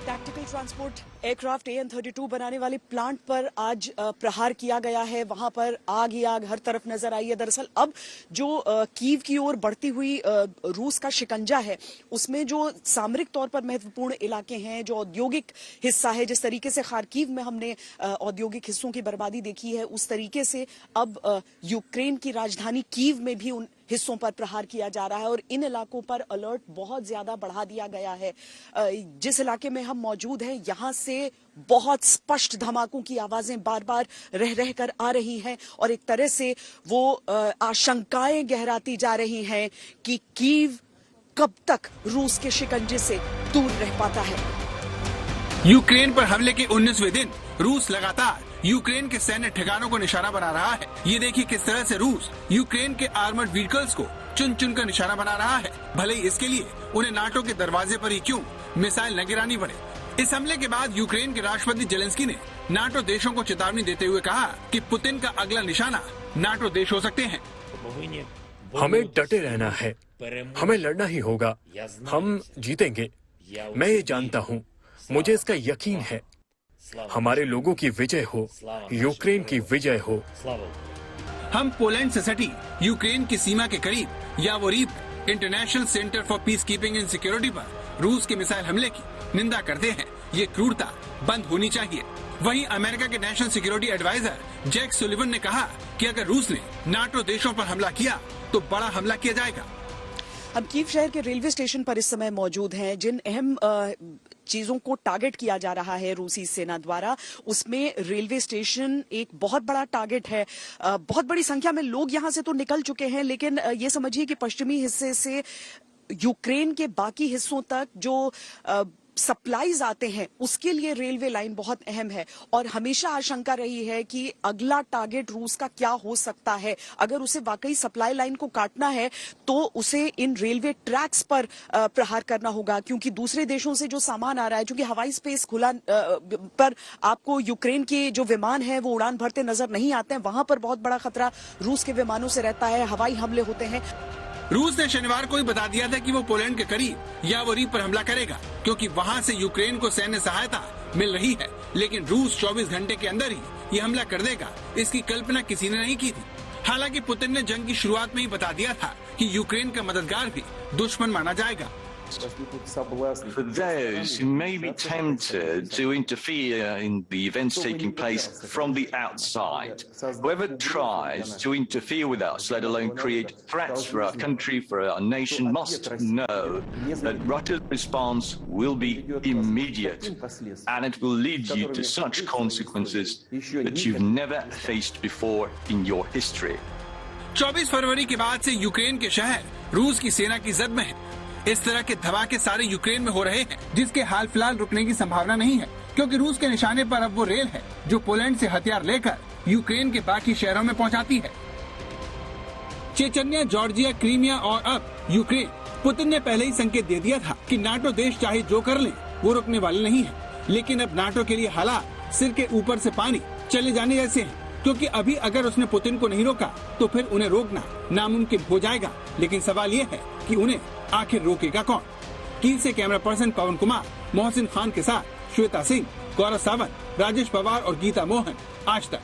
Tactical transport aircraft AN-32 बनाने वाले plant पर आज प्रहार किया गया है। वहां पर आग ही आग हर तरफ नजर आई है। दरअसल अब जो कीव की ओर बढ़ती हुई रूस का शिकंजा है, उसमें जो सामरिक तौर पर महत्वपूर्ण इलाके हैं, जो औद्योगिक हिस्सा है, जिस तरीके से खार्किव में हमने औद्योगिक हिस्सों की बर्बादी देखी है, उस तरीके से अब यूक्रेन की राजधानी कीव में भी उन हिस्सों पर प्रहार किया जा रहा है और इन इलाकों पर अलर्ट बहुत ज्यादा बढ़ा दिया गया है। जिस इलाके में हम मौजूद हैं, यहां से बहुत स्पष्ट धमाकों की आवाजें बार बार रह कर आ रही हैं और एक तरह से वो आशंकाएं गहराती जा रही हैं कि कीव कब तक रूस के शिकंजे से दूर रह पाता है। यूक्रेन पर हमले के 19वें दिन रूस लगातार यूक्रेन के सैन्य ठिकानों को निशाना बना रहा है। ये देखिए किस तरह से रूस यूक्रेन के आर्मर्ड व्हीकल्स को चुन चुन कर निशाना बना रहा है। भले ही इसके लिए उन्हें नाटो के दरवाजे पर ही क्यों मिसाइल न गिरानी पड़े। इस हमले के बाद यूक्रेन के राष्ट्रपति जेलेंस्की ने नाटो देशों को चेतावनी देते हुए कहा कि पुतिन का अगला निशाना नाटो देश हो सकते हैं। हमें डटे रहना है, हमें लड़ना ही होगा, हम जीतेंगे। मैं ये जानता हूँ, मुझे इसका यकीन है। हमारे लोगों की विजय हो, यूक्रेन की विजय हो। हम पोलैंड से सटी यूक्रेन की सीमा के करीब Yavoriv International Centre for peacekeeping and Security पर रूस के मिसाइल हमले की निंदा करते हैं। ये क्रूरता बंद होनी चाहिए। वहीं अमेरिका के national security adviser Jack Sullivan ने कहा कि अगर रूस ने नाटो देशों पर हमला किया तो बड़ा हमला किया जाएगा। हम कीव शहर के रेलवे स्टेशन पर इस समय मौजूद हैं। जिन अहम चीजों को टारगेट किया जा रहा है रूसी सेना द्वारा, उसमें रेलवे स्टेशन एक बहुत बड़ा टारगेट है। बहुत बड़ी संख्या में लोग यहां से तो निकल चुके हैं, लेकिन ये समझिए कि पश्चिमी हिस्से से यूक्रेन के बाकी हिस्सों तक जो सप्लाईज आते हैं, उसके लिए रेलवे लाइन बहुत अहम है और हमेशा आशंका रही है कि अगला टारगेट रूस का क्या हो सकता है। अगर उसे वाकई सप्लाई लाइन को काटना है तो उसे इन रेलवे ट्रैक्स पर प्रहार करना होगा, क्योंकि दूसरे देशों से जो सामान आ रहा है, क्योंकि हवाई स्पेस खुला पर आपको यूक्रेन के जो विमान है वो उड़ान भरते नजर नहीं आते हैं। वहां पर बहुत बड़ा खतरा रूस के विमानों से रहता है, हवाई हमले होते हैं। रूस ने शनिवार को ही बता दिया था कि वो पोलैंड के करीब यावोरिव पर हमला करेगा, क्योंकि वहां से यूक्रेन को सैन्य सहायता मिल रही है। लेकिन रूस 24 घंटे के अंदर ही ये हमला कर देगा, इसकी कल्पना किसी ने नहीं की थी। हालांकि पुतिन ने जंग की शुरुआत में ही बता दिया था कि यूक्रेन का मददगार भी दुश्मन माना जाएगा। For those who may be tempted to interfere in the events taking place from the outside, whoever tries to interfere with us, let alone create threats for our country, for our nation, must know that Russia's response will be immediate, and it will lead you to such consequences that you've never faced before in your history. 24 फरवरी के बाद से Ukraine के शहर रूस की सेना की जद में है। इस तरह के धमाके सारे यूक्रेन में हो रहे हैं, जिसके हाल फिलहाल रुकने की संभावना नहीं है, क्योंकि रूस के निशाने पर अब वो रेल है जो पोलैंड से हथियार लेकर यूक्रेन के बाकी शहरों में पहुंचाती है। चेचन्या, जॉर्जिया, क्रीमिया और अब यूक्रेन। पुतिन ने पहले ही संकेत दे दिया था कि नाटो देश चाहे जो कर ले, वो रुकने वाले नहीं है। लेकिन अब नाटो के लिए हालात सिर के ऊपर से पानी चले जाने जैसे हैं, क्योंकि अभी अगर उसने पुतिन को नहीं रोका तो फिर उन्हें रोकना नामुमकिन हो जाएगा। लेकिन सवाल ये है कि उन्हें आखिर रोकेगा कौन। कीव से कैमरा पर्सन पवन कुमार, मोहसिन खान के साथ श्वेता सिंह, गौरव सावंत, राजेश पवार और गीता मोहन, आज तक।